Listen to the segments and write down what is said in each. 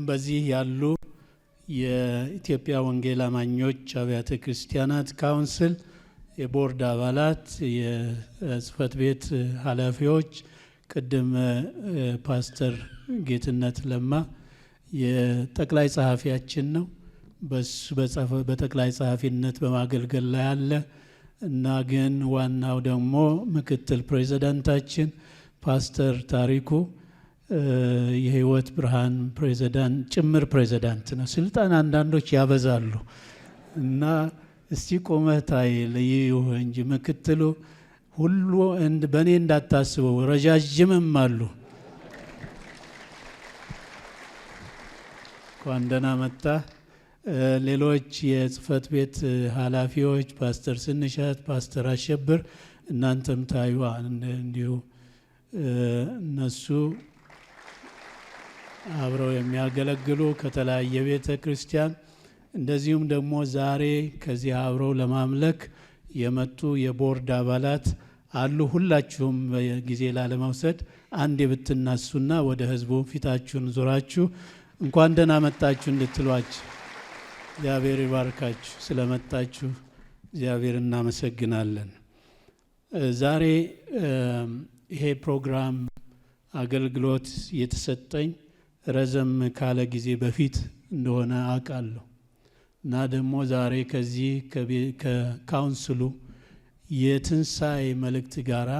በዚህ ያሉ የኢትዮጵያ ወንጌል አማኞች አብያተ ክርስቲያናት ካውንስል የቦርድ አባላት፣ የጽህፈት ቤት ኃላፊዎች፣ ቅድም ፓስተር ጌትነት ለማ የጠቅላይ ጸሐፊያችን ነው። በጠቅላይ ጸሐፊነት በማገልገል ላይ ያለ እና ግን ዋናው ደግሞ ምክትል ፕሬዝዳንታችን ፓስተር ታሪኩ የህይወት ብርሃን ፕሬዝዳንት ጭምር ፕሬዝዳንት ነው። ስልጣን አንዳንዶች ያበዛሉ እና እስቲ ቆመታይ ለይሁ እንጂ ምክትሉ ሁሉ በእኔ እንዳታስበው ረጃጅምም አሉ። ኳንደና መጣ። ሌሎች የጽህፈት ቤት ኃላፊዎች ፓስተር ስንሻት፣ ፓስተር አሸብር እናንተም ታዩ እንዲሁ እነሱ አብረው የሚያገለግሉ ከተለያየ ቤተ ክርስቲያን እንደዚሁም ደግሞ ዛሬ ከዚህ አብረው ለማምለክ የመጡ የቦርድ አባላት አሉ። ሁላችሁም ጊዜ ላለመውሰድ አንዴ ብትናሱና ወደ ህዝቡ ፊታችሁን ዞራችሁ እንኳን ደህና መጣችሁ እንድትሏችሁ እግዚአብሔር ይባርካችሁ። ስለመጣችሁ እግዚአብሔር እናመሰግናለን። ዛሬ ይሄ ፕሮግራም አገልግሎት የተሰጠኝ ረዘም ካለ ጊዜ በፊት እንደሆነ አውቃለሁ እና ደግሞ ዛሬ ከዚህ ከካውንስሉ የትንሣኤ መልእክት ጋራ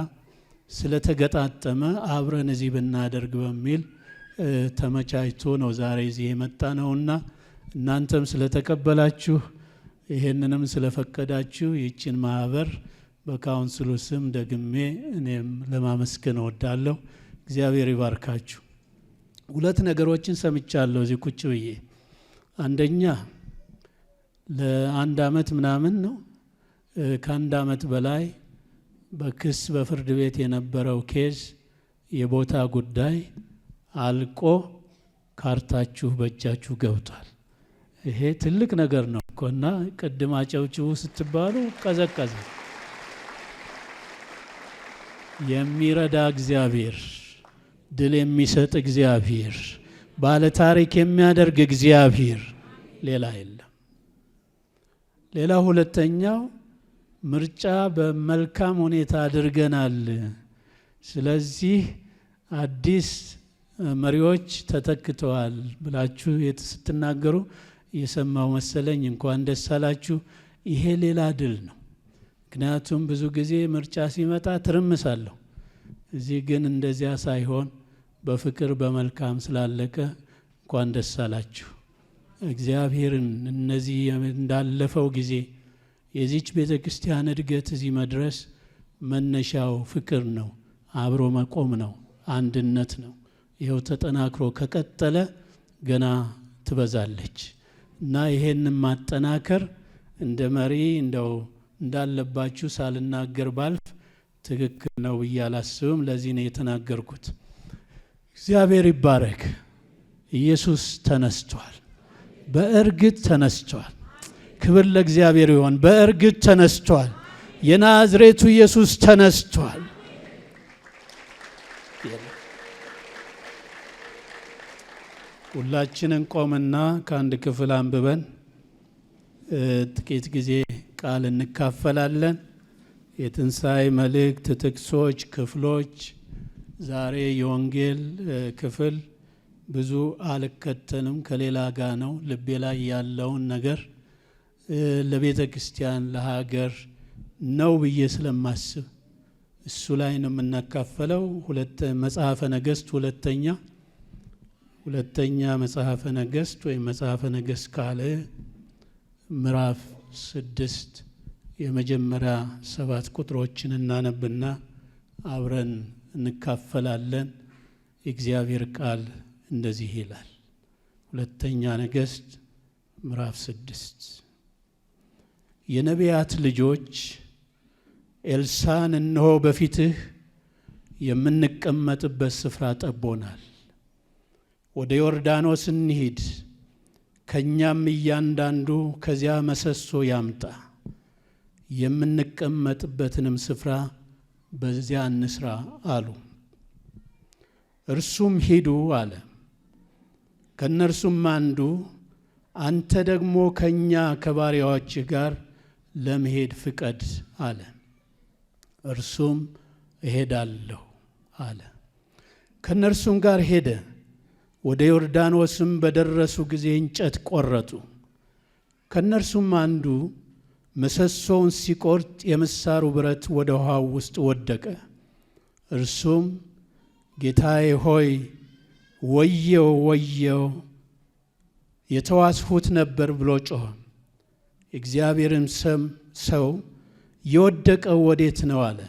ስለተገጣጠመ አብረን እዚህ ብናደርግ በሚል ተመቻችቶ ነው ዛሬ እዚህ የመጣ ነውና እናንተም ስለተቀበላችሁ ይሄንንም ስለፈቀዳችሁ ይህችን ማህበር በካውንስሉ ስም ደግሜ እኔም ለማመስገን እወዳለሁ። እግዚአብሔር ይባርካችሁ። ሁለት ነገሮችን ሰምቻለሁ እዚህ ቁጭ ብዬ። አንደኛ ለአንድ አመት ምናምን ነው ከአንድ አመት በላይ በክስ በፍርድ ቤት የነበረው ኬዝ የቦታ ጉዳይ አልቆ ካርታችሁ በእጃችሁ ገብቷል። ይሄ ትልቅ ነገር ነው እኮና ቅድም አጨብጭቡ ስትባሉ ቀዘቀዘ። የሚረዳ እግዚአብሔር፣ ድል የሚሰጥ እግዚአብሔር፣ ባለ ታሪክ የሚያደርግ እግዚአብሔር ሌላ የለም። ሌላ ሁለተኛው ምርጫ በመልካም ሁኔታ አድርገናል። ስለዚህ አዲስ መሪዎች ተተክተዋል ብላችሁ ስትናገሩ የሰማው መሰለኝ። እንኳን ደስ አላችሁ። ይሄ ሌላ ድል ነው። ምክንያቱም ብዙ ጊዜ ምርጫ ሲመጣ ትርምሳለሁ። እዚህ ግን እንደዚያ ሳይሆን በፍቅር በመልካም ስላለቀ እንኳን ደስ አላችሁ። እግዚአብሔርን እነዚህ እንዳለፈው ጊዜ የዚች ቤተ ክርስቲያን እድገት እዚህ መድረስ መነሻው ፍቅር ነው፣ አብሮ መቆም ነው፣ አንድነት ነው። ይኸው ተጠናክሮ ከቀጠለ ገና ትበዛለች እና ይሄንን ማጠናከር እንደ መሪ እንደው እንዳለባችሁ ሳልናገር ባልፍ ትክክል ነው ብዬ አላስብም። ለዚህ ነው የተናገርኩት። እግዚአብሔር ይባረክ። ኢየሱስ ተነስቷል። በእርግጥ ተነስቷል። ክብር ለእግዚአብሔር ይሁን። በእርግጥ ተነስቷል። የናዝሬቱ ኢየሱስ ተነስቷል። ሁላችንን ቆምና ከአንድ ክፍል አንብበን ጥቂት ጊዜ ቃል እንካፈላለን። የትንሣኤ መልእክት ጥቅሶች፣ ክፍሎች ዛሬ የወንጌል ክፍል ብዙ አልከተልም፣ ከሌላ ጋር ነው። ልቤ ላይ ያለውን ነገር ለቤተ ክርስቲያን ለሀገር ነው ብዬ ስለማስብ እሱ ላይ ነው የምናካፈለው። መጽሐፈ ነገሥት ሁለተኛ መጽሐፈ ነገሥት ወይም መጽሐፈ ነገሥት ካልዕ ምዕራፍ 6 የመጀመሪያ 7 ቁጥሮችን እናነብና አብረን እንካፈላለን። የእግዚአብሔር ቃል እንደዚህ ይላል። ሁለተኛ ነገሥት ምዕራፍ 6 የነቢያት ልጆች ኤልሳዕን እነሆ በፊትህ የምንቀመጥበት ስፍራ ጠቦናል፣ ወደ ዮርዳኖስ እንሂድ፣ ከኛም እያንዳንዱ ከዚያ መሰሶ ያምጣ፣ የምንቀመጥበትንም ስፍራ በዚያ እንስራ አሉ። እርሱም ሂዱ አለ። ከእነርሱም አንዱ አንተ ደግሞ ከእኛ ከባሪያዎችህ ጋር ለመሄድ ፍቀድ አለ። እርሱም እሄዳለሁ አለ። ከእነርሱም ጋር ሄደ። ወደ ዮርዳኖስም በደረሱ ጊዜ እንጨት ቆረጡ። ከእነርሱም አንዱ ምሰሶውን ሲቆርጥ የምሳሩ ብረት ወደ ውሃው ውስጥ ወደቀ። እርሱም ጌታዬ ሆይ ወየው ወየው የተዋስሁት ነበር ብሎ ጮኸ። የእግዚአብሔርም ሰው የወደቀው ወዴት ነው አለ።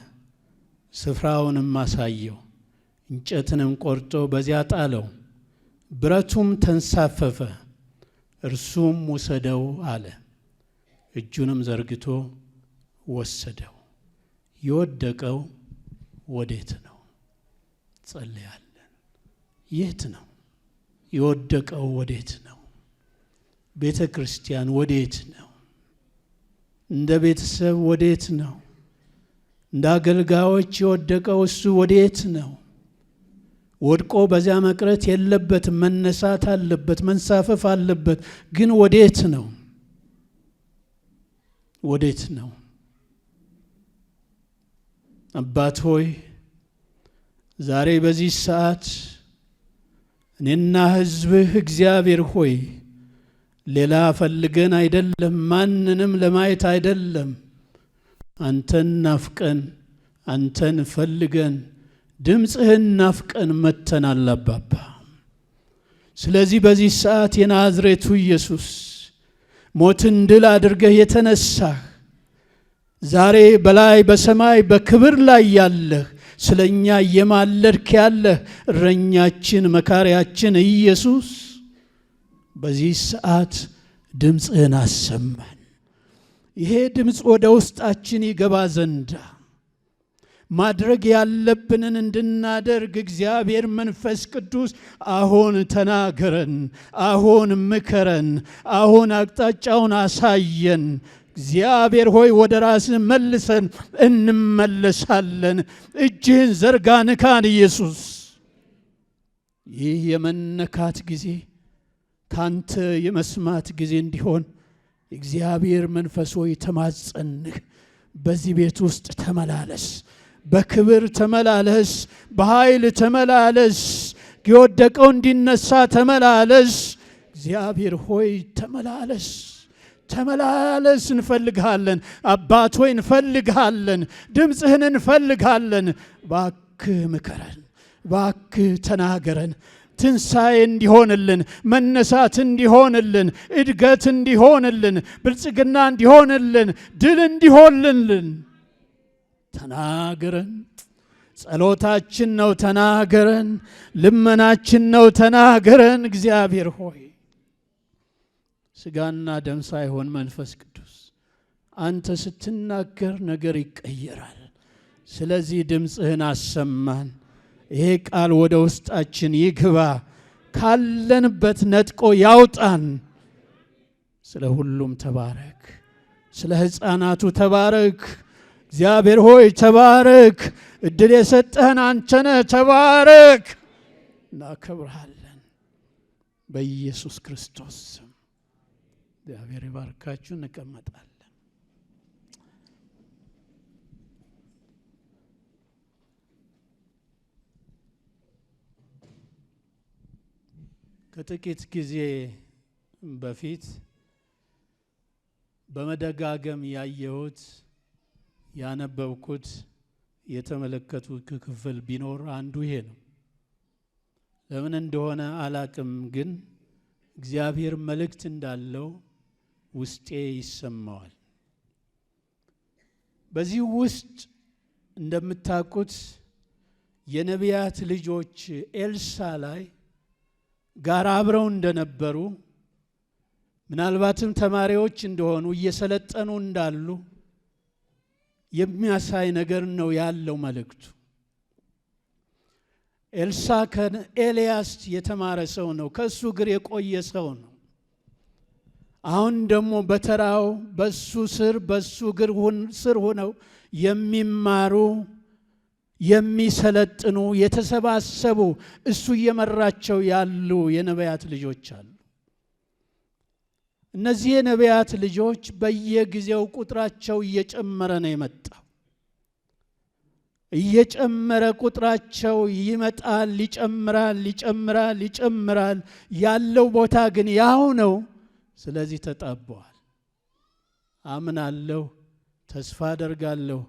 ስፍራውንም አሳየው። እንጨትንም ቆርጦ በዚያ ጣለው። ብረቱም ተንሳፈፈ። እርሱም ውሰደው አለ። እጁንም ዘርግቶ ወሰደው። የወደቀው ወዴት ነው? ጸልያለን። የት ነው የወደቀው? ወዴት ነው? ቤተ ክርስቲያን ወዴት ነው? እንደ ቤተሰብ ወዴት ነው? እንደ አገልጋዮች የወደቀው እሱ ወዴት ነው? ወድቆ በዚያ መቅረት የለበትም። መነሳት አለበት፣ መንሳፈፍ አለበት። ግን ወዴት ነው? ወዴት ነው? አባት ሆይ ዛሬ በዚህ ሰዓት እኔና ሕዝብህ እግዚአብሔር ሆይ ሌላ ፈልገን አይደለም፣ ማንንም ለማየት አይደለም፣ አንተን ናፍቀን አንተን ፈልገን ድምፅህን ናፍቀን መተናል አባባ። ስለዚህ በዚህ ሰዓት የናዝሬቱ ኢየሱስ ሞትን ድል አድርገህ የተነሳህ ዛሬ በላይ በሰማይ በክብር ላይ ያለህ ስለኛ የማለድክ ያለህ እረኛችን መካሪያችን ኢየሱስ በዚህ ሰዓት ድምፅህን አሰማን። ይሄ ድምፅ ወደ ውስጣችን ይገባ ዘንዳ ማድረግ ያለብንን እንድናደርግ እግዚአብሔር መንፈስ ቅዱስ አሁን ተናገረን፣ አሁን ምከረን፣ አሁን አቅጣጫውን አሳየን። እግዚአብሔር ሆይ ወደ ራስህ መልሰን እንመለሳለን። እጅህን ዘርጋ፣ ንካን ኢየሱስ። ይህ የመነካት ጊዜ ካንተ የመስማት ጊዜ እንዲሆን እግዚአብሔር መንፈስ ሆይ ተማጸንህ። በዚህ ቤት ውስጥ ተመላለስ፣ በክብር ተመላለስ፣ በኃይል ተመላለስ፣ የወደቀው እንዲነሳ ተመላለስ። እግዚአብሔር ሆይ ተመላለስ፣ ተመላለስ። እንፈልግሃለን አባት ሆይ እንፈልግሃለን፣ ድምፅህን እንፈልግሃለን። ባክህ ምከረን፣ ባክህ ተናገረን። ትንሣኤ እንዲሆንልን፣ መነሳት እንዲሆንልን፣ እድገት እንዲሆንልን፣ ብልጽግና እንዲሆንልን፣ ድል እንዲሆንልን ተናገረን። ጸሎታችን ነው፣ ተናገረን። ልመናችን ነው፣ ተናገረን። እግዚአብሔር ሆይ ሥጋና ደም ሳይሆን መንፈስ ቅዱስ አንተ ስትናገር ነገር ይቀየራል። ስለዚህ ድምፅህን አሰማን። ይሄ ቃል ወደ ውስጣችን ይግባ፣ ካለንበት ነጥቆ ያውጣን። ስለ ሁሉም ተባረክ፣ ስለ ሕፃናቱ ተባረክ። እግዚአብሔር ሆይ ተባረክ። እድል የሰጠህን አንተ ነህ፣ ተባረክ። እናከብርሃለን በኢየሱስ ክርስቶስ ስም። እግዚአብሔር ይባርካችሁ። እንቀመጣለን። ከጥቂት ጊዜ በፊት በመደጋገም ያየሁት ያነበብኩት የተመለከቱት ክፍል ቢኖር አንዱ ይሄ ነው። ለምን እንደሆነ አላቅም፣ ግን እግዚአብሔር መልእክት እንዳለው ውስጤ ይሰማዋል። በዚህ ውስጥ እንደምታውቁት የነቢያት ልጆች ኤልሳ ላይ ጋር አብረው እንደነበሩ ምናልባትም ተማሪዎች እንደሆኑ እየሰለጠኑ እንዳሉ የሚያሳይ ነገር ነው ያለው መልእክቱ። ኤልሳ ከኤልያስ የተማረ ሰው ነው፣ ከሱ እግር የቆየ ሰው ነው። አሁን ደግሞ በተራው በሱ እግር ስር ሆነው የሚማሩ የሚሰለጥኑ የተሰባሰቡ እሱ እየመራቸው ያሉ የነቢያት ልጆች አሉ። እነዚህ የነቢያት ልጆች በየጊዜው ቁጥራቸው እየጨመረ ነው የመጣው። እየጨመረ ቁጥራቸው ይመጣል፣ ይጨምራል። ያለው ቦታ ግን ያው ነው። ስለዚህ ተጣበዋል። አምናለሁ፣ ተስፋ አደርጋለሁ።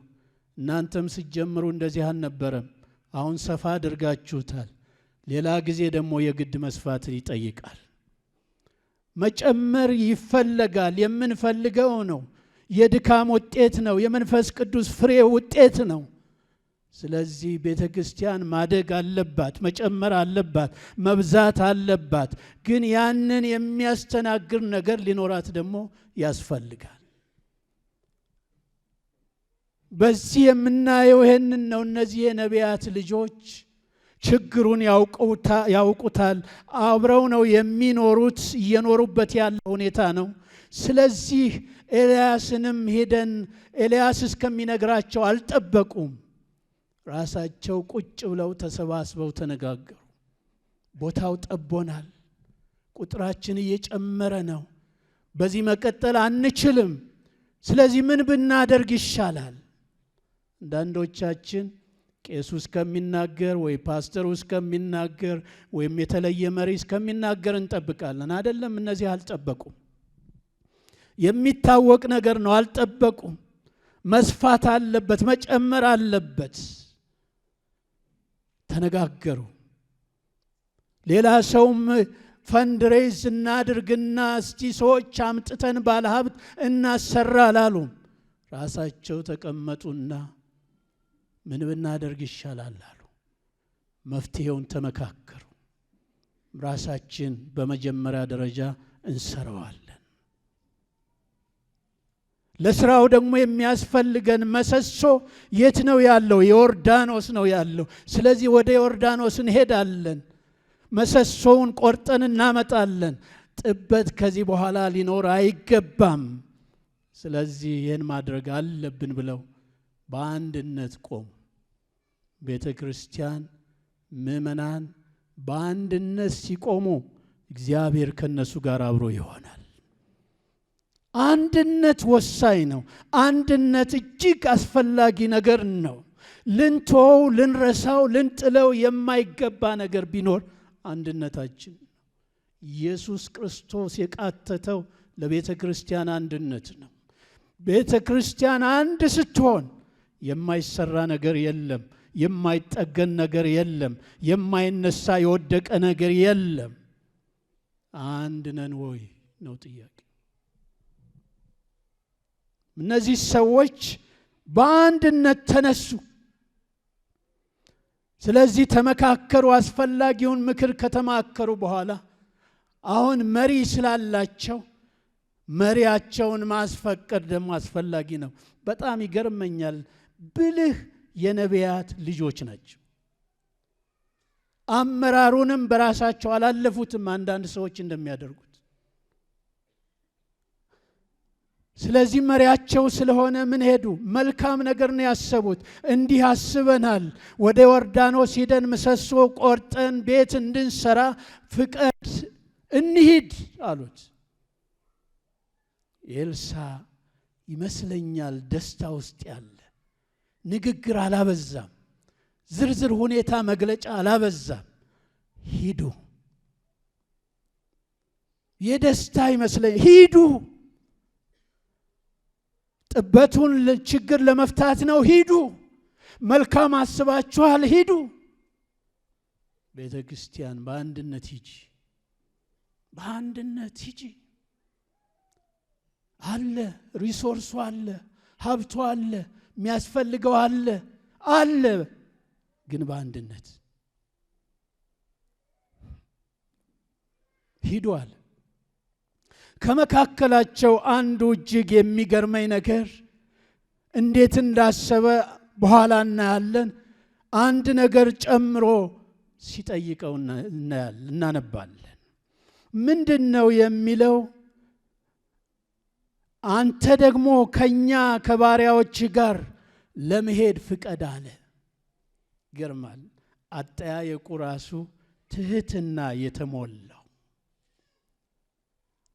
እናንተም ሲጀምሩ እንደዚህ አልነበረም። አሁን ሰፋ አድርጋችሁታል። ሌላ ጊዜ ደግሞ የግድ መስፋትን ይጠይቃል። መጨመር ይፈለጋል። የምንፈልገው ነው። የድካም ውጤት ነው። የመንፈስ ቅዱስ ፍሬ ውጤት ነው። ስለዚህ ቤተ ክርስቲያን ማደግ አለባት፣ መጨመር አለባት፣ መብዛት አለባት። ግን ያንን የሚያስተናግድ ነገር ሊኖራት ደግሞ ያስፈልጋል። በዚህ የምናየው ይሄንን ነው። እነዚህ የነቢያት ልጆች ችግሩን ያውቁታል። አብረው ነው የሚኖሩት፣ እየኖሩበት ያለ ሁኔታ ነው። ስለዚህ ኤልያስንም ሄደን ኤልያስ እስከሚነግራቸው አልጠበቁም። ራሳቸው ቁጭ ብለው ተሰባስበው ተነጋገሩ። ቦታው ጠቦናል፣ ቁጥራችን እየጨመረ ነው፣ በዚህ መቀጠል አንችልም። ስለዚህ ምን ብናደርግ ይሻላል? አንዳንዶቻችን ቄሱ እስከሚናገር ወይ ፓስተሩ እስከሚናገር ወይም የተለየ መሪ እስከሚናገር እንጠብቃለን። አይደለም፣ እነዚህ አልጠበቁም። የሚታወቅ ነገር ነው፣ አልጠበቁም። መስፋት አለበት፣ መጨመር አለበት። ተነጋገሩ። ሌላ ሰውም ፈንድሬዝ እናድርግና እስቲ ሰዎች አምጥተን ባለሀብት እናሰራ አላሉም። ራሳቸው ተቀመጡና ምን ብናደርግ ይሻላል አሉ። መፍትሄውን ተመካከሩ። ራሳችን በመጀመሪያ ደረጃ እንሰራዋለን። ለስራው ደግሞ የሚያስፈልገን መሰሶ የት ነው ያለው? ዮርዳኖስ ነው ያለው። ስለዚህ ወደ ዮርዳኖስ እንሄዳለን። መሰሶውን ቆርጠን እናመጣለን። ጥበት ከዚህ በኋላ ሊኖር አይገባም። ስለዚህ ይህን ማድረግ አለብን ብለው በአንድነት ቆሙ። ቤተ ክርስቲያን ምእመናን በአንድነት ሲቆሙ እግዚአብሔር ከነሱ ጋር አብሮ ይሆናል። አንድነት ወሳኝ ነው። አንድነት እጅግ አስፈላጊ ነገር ነው። ልንተወው፣ ልንረሳው፣ ልንጥለው የማይገባ ነገር ቢኖር አንድነታችን ነው። ኢየሱስ ክርስቶስ የቃተተው ለቤተ ክርስቲያን አንድነት ነው። ቤተ ክርስቲያን አንድ ስትሆን የማይሰራ ነገር የለም፣ የማይጠገን ነገር የለም፣ የማይነሳ የወደቀ ነገር የለም። አንድ ነን ወይ ነው ጥያቄ። እነዚህ ሰዎች በአንድነት ተነሱ። ስለዚህ ተመካከሩ። አስፈላጊውን ምክር ከተማከሩ በኋላ አሁን መሪ ስላላቸው መሪያቸውን ማስፈቀድ ደግሞ አስፈላጊ ነው። በጣም ይገርመኛል። ብልህ የነቢያት ልጆች ናቸው። አመራሩንም በራሳቸው አላለፉትም፣ አንዳንድ ሰዎች እንደሚያደርጉት። ስለዚህ መሪያቸው ስለሆነ ምን ሄዱ? መልካም ነገር ነው ያሰቡት። እንዲህ አስበናል፣ ወደ ዮርዳኖስ ሄደን ምሰሶ ቆርጠን ቤት እንድንሰራ ፍቀድ፣ እንሂድ አሉት። ኤልሳ ይመስለኛል ደስታ ውስጥ ያለ ንግግር አላበዛም፣ ዝርዝር ሁኔታ መግለጫ አላበዛም። ሂዱ፣ የደስታ ይመስለኝ፣ ሂዱ፣ ጥበቱን ችግር ለመፍታት ነው፣ ሂዱ፣ መልካም አስባችኋል፣ ሂዱ። ቤተ ክርስቲያን በአንድነት ሂጂ፣ በአንድነት ሂጂ። አለ፣ ሪሶርሱ አለ፣ ሀብቱ አለ፣ የሚያስፈልገው አለ። ግን በአንድነት ሂዷል። ከመካከላቸው አንዱ እጅግ የሚገርመኝ ነገር እንዴት እንዳሰበ በኋላ እናያለን። አንድ ነገር ጨምሮ ሲጠይቀው እናነባለን። ምንድን ነው የሚለው? አንተ ደግሞ ከኛ ከባሪያዎች ጋር ለመሄድ ፍቀድ አለ። ይገርማል። አጠያየቁ ራሱ ትህትና የተሞላው።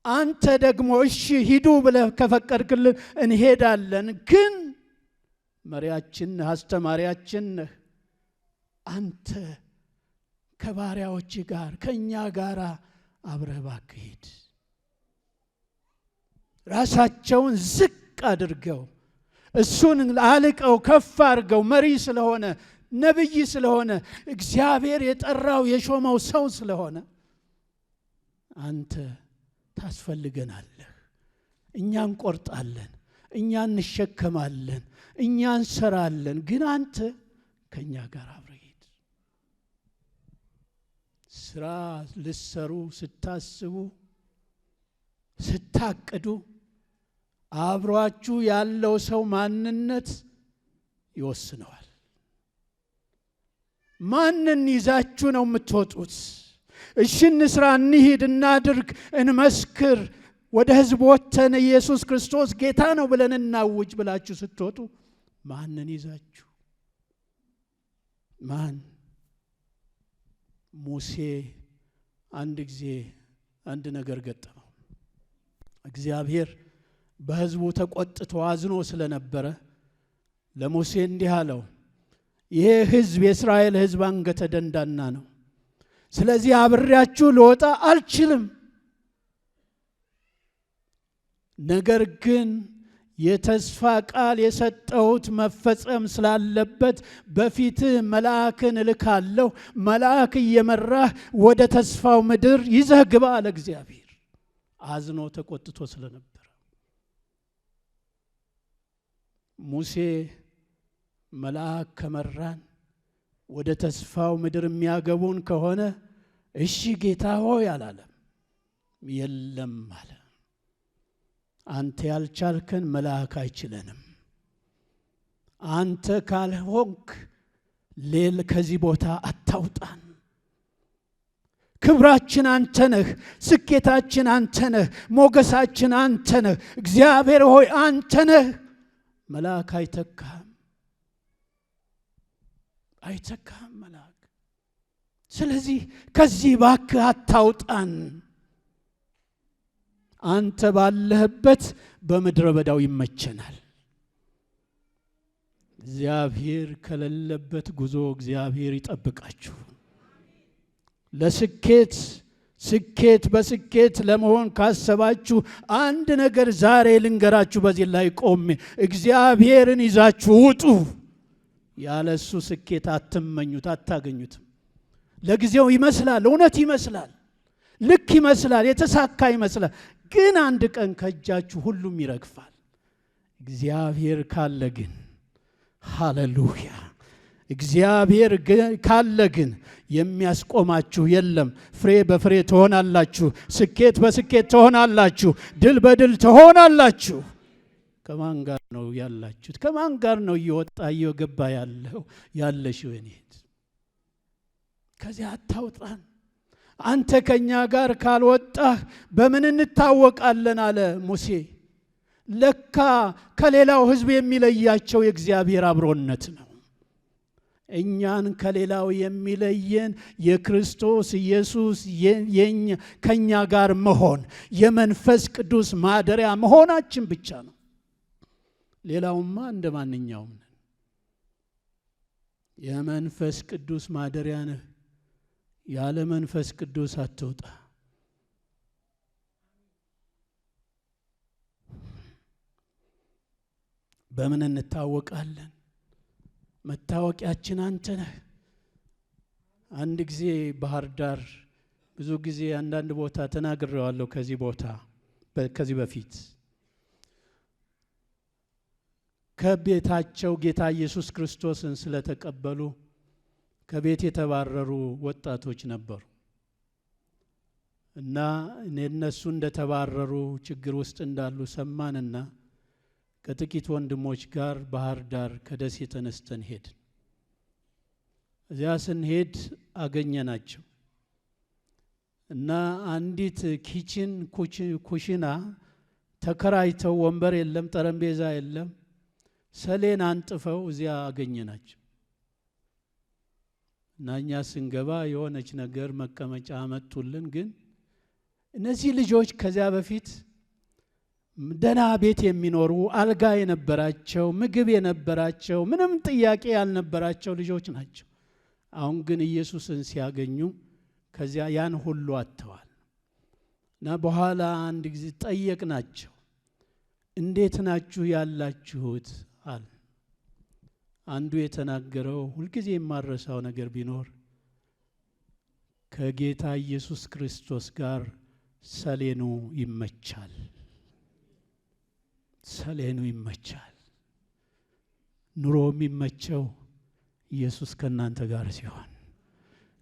አንተ ደግሞ እሺ ሂዱ ብለህ ከፈቀድክልን እንሄዳለን፣ ግን መሪያችን አስተማሪያችን ነህ። አንተ ከባሪያዎች ጋር ከኛ ጋር አብረህ እባክህ ሂድ። ራሳቸውን ዝቅ አድርገው እሱን አልቀው ከፍ አድርገው መሪ ስለሆነ ነብይ ስለሆነ እግዚአብሔር የጠራው የሾመው ሰው ስለሆነ አንተ ታስፈልገናለህ፣ እኛ እንቆርጣለን፣ እኛ እንሸከማለን፣ እኛ እንሰራለን፣ ግን አንተ ከኛ ጋር አብረህ ሂድ። ስራ ልትሰሩ ስታስቡ ስታቅዱ አብሯችሁ ያለው ሰው ማንነት ይወስነዋል። ማንን ይዛችሁ ነው የምትወጡት? እሺ እንስራ፣ እንሂድ፣ እናድርግ፣ እንመስክር፣ ወደ ሕዝብ ወጥተን ኢየሱስ ክርስቶስ ጌታ ነው ብለን እናውጅ ብላችሁ ስትወጡ ማንን ይዛችሁ? ማን? ሙሴ አንድ ጊዜ አንድ ነገር ገጠመው። እግዚአብሔር በሕዝቡ ተቆጥቶ አዝኖ ስለነበረ ለሙሴ እንዲህ አለው፣ ይሄ ሕዝብ የእስራኤል ሕዝብ አንገተ ደንዳና ነው። ስለዚህ አብሬያችሁ ልወጣ አልችልም። ነገር ግን የተስፋ ቃል የሰጠሁት መፈጸም ስላለበት በፊትህ መልአክን እልካለሁ። መልአክ እየመራህ ወደ ተስፋው ምድር ይዘህ ግባ አለ እግዚአብሔር። አዝኖ ተቆጥቶ ስለነበረ ሙሴ መልአክ ከመራን ወደ ተስፋው ምድር የሚያገቡን ከሆነ እሺ ጌታ ሆይ አላለም። የለም አለ፣ አንተ ያልቻልከን መልአክ አይችለንም። አንተ ካልሆንክ ሌላ ከዚህ ቦታ አታውጣን። ክብራችን አንተ ነህ፣ ስኬታችን አንተ ነህ፣ ሞገሳችን አንተ ነህ። እግዚአብሔር ሆይ አንተ ነህ። መልአክ አይተካም፣ አይተካም መልአክ። ስለዚህ ከዚህ እባክህ አታውጣን። አንተ ባለህበት በምድረ በዳው ይመቸናል። እግዚአብሔር ከሌለበት ጉዞ እግዚአብሔር ይጠብቃችሁ። ለስኬት ስኬት በስኬት ለመሆን ካሰባችሁ አንድ ነገር ዛሬ ልንገራችሁ። በዚህ ላይ ቆሜ እግዚአብሔርን ይዛችሁ ውጡ። ያለሱ ስኬት አትመኙት፣ አታገኙትም። ለጊዜው ይመስላል፣ እውነት ይመስላል፣ ልክ ይመስላል፣ የተሳካ ይመስላል። ግን አንድ ቀን ከእጃችሁ ሁሉም ይረግፋል። እግዚአብሔር ካለ ግን ሃሌሉያ፣ እግዚአብሔር ካለ ግን የሚያስቆማችሁ የለም። ፍሬ በፍሬ ትሆናላችሁ፣ ስኬት በስኬት ትሆናላችሁ፣ ድል በድል ትሆናላችሁ። ከማን ጋር ነው ያላችሁት? ከማን ጋር ነው እየወጣ እየገባ ያለሽው? እኔት ከዚያ አታውጣን። አንተ ከኛ ጋር ካልወጣህ በምን እንታወቃለን አለ ሙሴ። ለካ ከሌላው ሕዝብ የሚለያቸው የእግዚአብሔር አብሮነት ነው። እኛን ከሌላው የሚለየን የክርስቶስ ኢየሱስ ከኛ ጋር መሆን፣ የመንፈስ ቅዱስ ማደሪያ መሆናችን ብቻ ነው። ሌላውማ እንደ ማንኛውም ነን። የመንፈስ ቅዱስ ማደሪያ ነህ። ያለ መንፈስ ቅዱስ አትውጣ። በምን እንታወቃለን? መታወቂያችን አንተ ነህ። አንድ ጊዜ ባህር ዳር ብዙ ጊዜ አንዳንድ ቦታ ተናግሬዋለሁ። ከዚህ በፊት ከቤታቸው ጌታ ኢየሱስ ክርስቶስን ስለተቀበሉ ከቤት የተባረሩ ወጣቶች ነበሩ እና እነሱ እንደተባረሩ ችግር ውስጥ እንዳሉ ሰማንና ከጥቂት ወንድሞች ጋር ባህር ዳር ከደሴ ተነስተን ሄድን። እዚያ ስንሄድ አገኘናቸው እና አንዲት ኩሽና ተከራይተው ወንበር የለም፣ ጠረጴዛ የለም፣ ሰሌን አንጥፈው እዚያ አገኘናቸው። ናኛ ስንገባ የሆነች ነገር መቀመጫ አመጡልን። ግን እነዚህ ልጆች ከዚያ በፊት ደና ቤት የሚኖሩ አልጋ የነበራቸው ምግብ የነበራቸው ምንም ጥያቄ ያልነበራቸው ልጆች ናቸው። አሁን ግን ኢየሱስን ሲያገኙ ከዚያ ያን ሁሉ አጥተዋል። እና በኋላ አንድ ጊዜ ጠየቅናቸው፣ እንዴት ናችሁ ያላችሁት አለ። አንዱ የተናገረው ሁልጊዜ የማረሳው ነገር ቢኖር ከጌታ ኢየሱስ ክርስቶስ ጋር ሰሌኑ ይመቻል፣ ሰሌኑ ይመቻል። ኑሮ የሚመቸው ኢየሱስ ከናንተ ጋር ሲሆን፣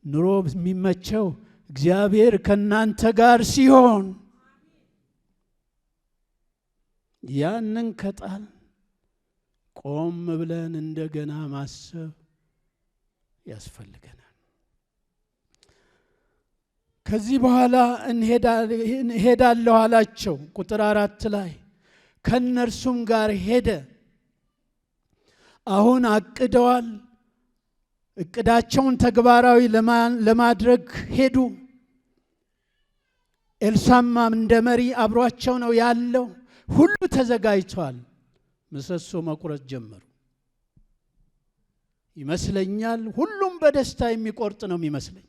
ኑሮ የሚመቸው እግዚአብሔር ከናንተ ጋር ሲሆን፣ ያንን ከጣል ቆም ብለን እንደገና ማሰብ ያስፈልገናል። ከዚህ በኋላ እንሄዳለሁ አላቸው። ቁጥር 4 ላይ ከነርሱም ጋር ሄደ። አሁን አቅደዋል። እቅዳቸውን ተግባራዊ ለማድረግ ሄዱ። ኤልሳዕም እንደ መሪ አብሯቸው ነው ያለው። ሁሉ ተዘጋጅቷል። ምሰሶ መቁረጥ ጀመሩ ይመስለኛል። ሁሉም በደስታ የሚቆርጥ ነው የሚመስለኝ።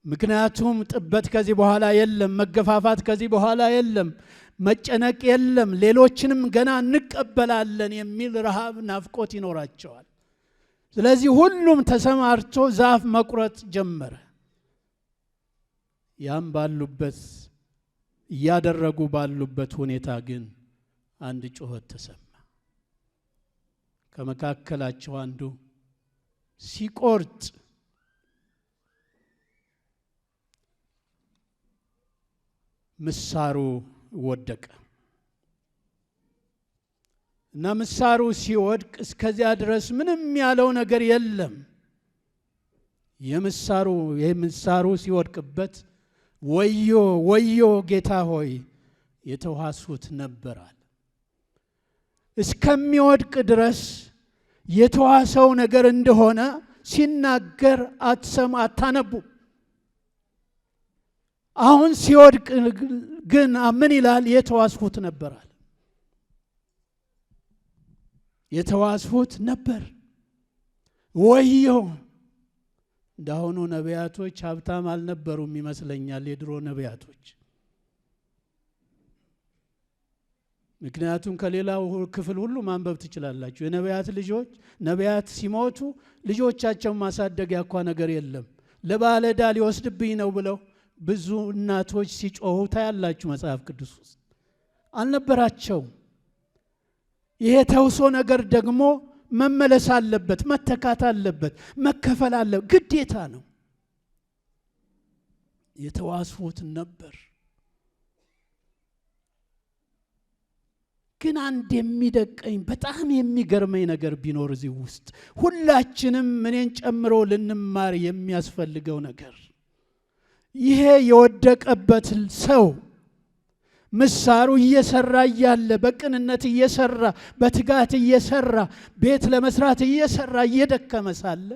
ምክንያቱም ጥበት ከዚህ በኋላ የለም፣ መገፋፋት ከዚህ በኋላ የለም፣ መጨነቅ የለም፣ ሌሎችንም ገና እንቀበላለን የሚል ረሃብ ናፍቆት ይኖራቸዋል። ስለዚህ ሁሉም ተሰማርቶ ዛፍ መቁረጥ ጀመረ። ያም ባሉበት እያደረጉ ባሉበት ሁኔታ ግን አንድ ጩኸት ተሰማ። ከመካከላቸው አንዱ ሲቆርጥ ምሳሩ ወደቀ እና ምሳሩ ሲወድቅ እስከዚያ ድረስ ምንም ያለው ነገር የለም። የምሳሩ ሲወድቅበት ወዮ ወዮ ጌታ ሆይ የተዋሱት ነበራል። እስከሚወድቅ ድረስ የተዋሰው ነገር እንደሆነ ሲናገር አታነቡ። አሁን ሲወድቅ ግን ምን ይላል? የተዋስሁት ነበራል። የተዋስሁት ነበር። ወዮ! እንዳሁኑ ነቢያቶች ሀብታም አልነበሩም ይመስለኛል፣ የድሮ ነቢያቶች። ምክንያቱም ከሌላው ክፍል ሁሉ ማንበብ ትችላላችሁ። የነቢያት ልጆች ነቢያት ሲሞቱ ልጆቻቸውን ማሳደጊያ እንኳን ነገር የለም። ለባለዕዳ ሊወስድብኝ ነው ብለው ብዙ እናቶች ሲጮሁ ታያላችሁ መጽሐፍ ቅዱስ ውስጥ። አልነበራቸው። ይሄ ተውሶ ነገር ደግሞ መመለስ አለበት፣ መተካት አለበት፣ መከፈል አለበት፣ ግዴታ ነው። የተዋስሁት ነበር። ግን አንድ የሚደቀኝ በጣም የሚገርመኝ ነገር ቢኖር እዚህ ውስጥ ሁላችንም እኔን ጨምሮ ልንማር የሚያስፈልገው ነገር ይሄ የወደቀበት ሰው ምሳሩ እየሰራ እያለ በቅንነት እየሰራ በትጋት እየሰራ ቤት ለመስራት እየሰራ እየደከመ ሳለ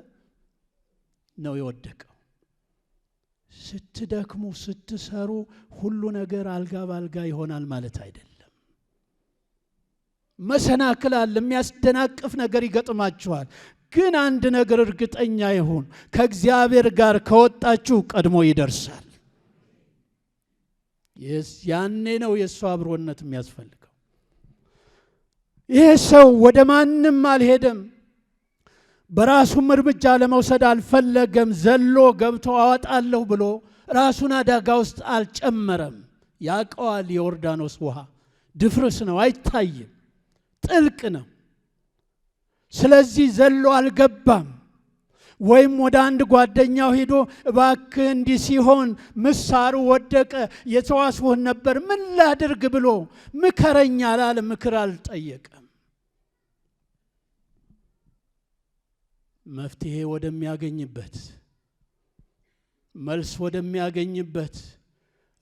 ነው የወደቀው። ስትደክሙ ስትሰሩ ሁሉ ነገር አልጋ ባልጋ ይሆናል ማለት አይደለም። መሰናክል አለ፣ የሚያስደናቅፍ ነገር ይገጥማችኋል። ግን አንድ ነገር እርግጠኛ ይሁን፣ ከእግዚአብሔር ጋር ከወጣችሁ ቀድሞ ይደርሳል። ያኔ ነው የእሱ አብሮነት የሚያስፈልገው። ይህ ሰው ወደ ማንም አልሄደም፣ በራሱም እርምጃ ለመውሰድ አልፈለገም። ዘሎ ገብቶ አወጣለሁ ብሎ ራሱን አደጋ ውስጥ አልጨመረም። ያውቀዋል፣ የዮርዳኖስ ውሃ ድፍርስ ነው፣ አይታይም፣ ጥልቅ ነው። ስለዚህ ዘሎ አልገባም። ወይም ወደ አንድ ጓደኛው ሄዶ እባክህ እንዲህ ሲሆን ምሳሩ ወደቀ የተዋስሁት ነበር ምን ላድርግ ብሎ ምከረኛ አላለ፣ ምክር አልጠየቀም። መፍትሄ ወደሚያገኝበት፣ መልስ ወደሚያገኝበት፣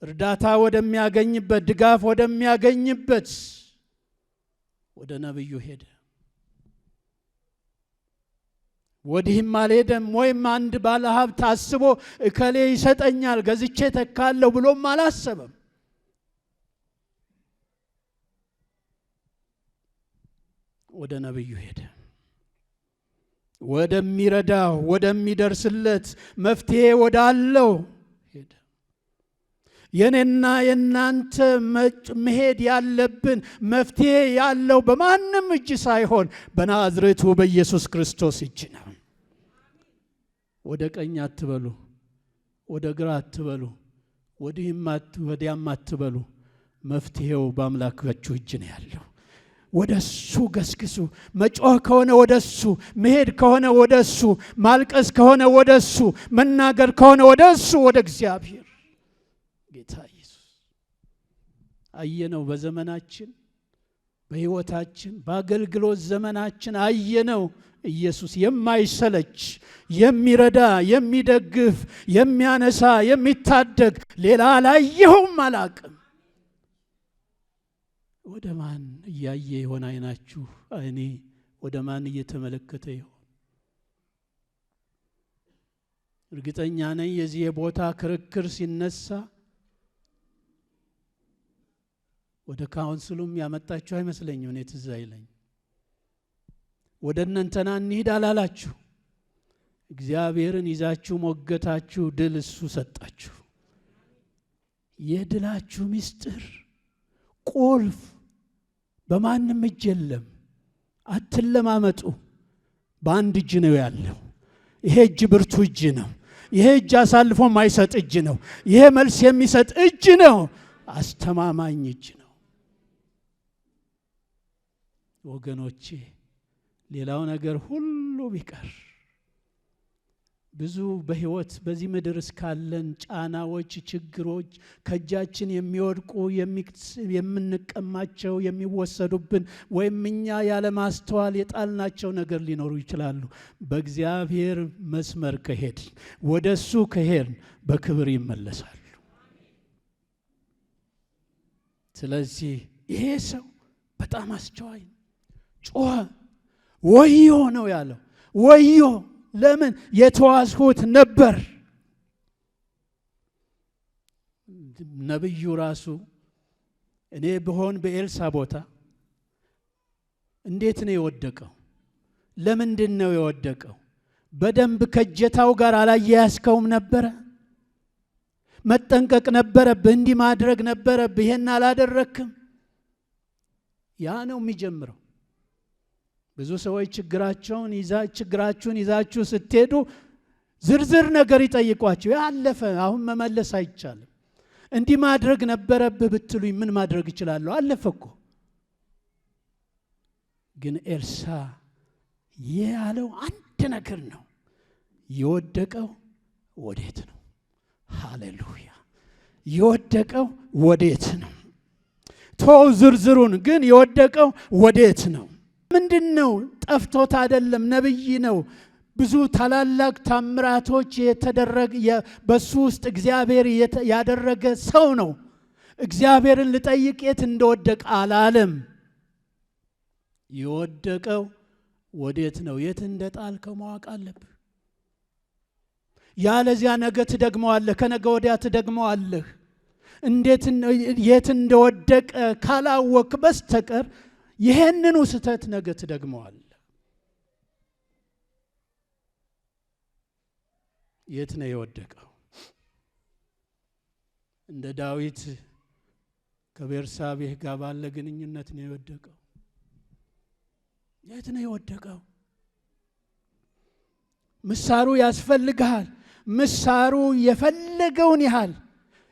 እርዳታ ወደሚያገኝበት፣ ድጋፍ ወደሚያገኝበት ወደ ነብዩ ሄደ። ወዲህም አልሄደም። ወይም አንድ ባለሀብት አስቦ እከሌ ይሰጠኛል ገዝቼ ተካለሁ ብሎም አላሰበም። ወደ ነብዩ ሄደ። ወደሚረዳው ወደሚደርስለት መፍትሄ ወዳለው ሄደ። የኔና የናንተ መሄድ ያለብን መፍትሄ ያለው በማንም እጅ ሳይሆን በናዝሬቱ በኢየሱስ ክርስቶስ እጅ ነው። ወደ ቀኝ አትበሉ፣ ወደ ግራ አትበሉ፣ ወዲያም አትበሉ። መፍትሄው በአምላካችሁ እጅ ነው ያለው። ወደሱ ገስግሱ። መጮህ ከሆነ ወደሱ፣ መሄድ ከሆነ ወደሱ፣ ማልቀስ ከሆነ ወደሱ፣ መናገር ከሆነ ወደሱ፣ ወደ እግዚአብሔር። ጌታ ኢየሱስ አየነው። በዘመናችን በሕይወታችን በአገልግሎት ዘመናችን አየነው። ኢየሱስ የማይሰለች የሚረዳ የሚደግፍ የሚያነሳ የሚታደግ ሌላ አላየሁም አላቅም። ወደ ማን እያየ ይሆን አይናችሁ? አይኔ ወደ ማን እየተመለከተ ይሆን? እርግጠኛ ነኝ የዚህ የቦታ ክርክር ሲነሳ ወደ ካውንስሉም ያመጣችሁ አይመስለኝም። እኔ ትዝ አይለኝ። ወደ እነንተና እንሂድ አላላችሁ። እግዚአብሔርን ይዛችሁ ሞገታችሁ፣ ድል እሱ ሰጣችሁ። የድላችሁ ምስጢር ቁልፍ በማንም እጅ የለም። አትለማመጡ። በአንድ እጅ ነው ያለው። ይሄ እጅ ብርቱ እጅ ነው። ይሄ እጅ አሳልፎ የማይሰጥ እጅ ነው። ይሄ መልስ የሚሰጥ እጅ ነው። አስተማማኝ እጅ ነው። ወገኖቼ ሌላው ነገር ሁሉ ቢቀር ብዙ በሕይወት በዚህ ምድር እስካለን ጫናዎች፣ ችግሮች ከእጃችን የሚወድቁ የምንቀማቸው የሚወሰዱብን ወይም እኛ ያለ ማስተዋል የጣልናቸው ነገር ሊኖሩ ይችላሉ። በእግዚአብሔር መስመር ከሄድን ወደሱ ከሄድን በክብር ይመለሳሉ። ስለዚህ ይሄ ሰው በጣም አስተዋይ ነው። ጮኸ። ወዮ ነው ያለው። ወዮ! ለምን? የተዋስሁት ነበር። ነብዩ ራሱ እኔ ብሆን በኤልሳ ቦታ እንዴት ነው የወደቀው? ለምንድን ነው የወደቀው? በደንብ ከጀታው ጋር አላያያዝከውም ነበረ? መጠንቀቅ ነበረብህ። እንዲህ ማድረግ ነበረብህ። ይሄን አላደረክም። ያ ነው የሚጀምረው። ብዙ ሰዎች ችግራችሁን ይዛችሁ ስትሄዱ ዝርዝር ነገር ይጠይቋችሁ። ያለፈ አሁን መመለስ አይቻልም። እንዲህ ማድረግ ነበረብህ ብትሉኝ ምን ማድረግ እችላለሁ? አለፈ እኮ። ግን ኤልሳ ያለው አንድ ነገር ነው። የወደቀው ወዴት ነው? ሃሌሉያ! የወደቀው ወዴት ነው? ተው ዝርዝሩን። ግን የወደቀው ወዴት ነው? ምንድነው? ጠፍቶት አይደለም። ነብይ ነው። ብዙ ታላላቅ ታምራቶች የተደረገ በሱ ውስጥ እግዚአብሔር ያደረገ ሰው ነው። እግዚአብሔርን ልጠይቅ የት እንደወደቀ አላለም። የወደቀው ወዴት ነው? የት እንደጣልከው ማወቅ አለብህ። ያለዚያ ነገ ትደግመዋለህ፣ ከነገ ወዲያ ትደግመዋለህ። እንዴት የት እንደወደቀ ካላወቅ በስተቀር ይሄንኑ ስህተት ነገ ትደግመዋለህ። የት ነው የወደቀው? እንደ ዳዊት ከቤርሳቤህ ጋር ባለ ግንኙነት ነው የወደቀው። የት ነው የወደቀው? ምሳሩ ያስፈልግሃል። ምሳሩ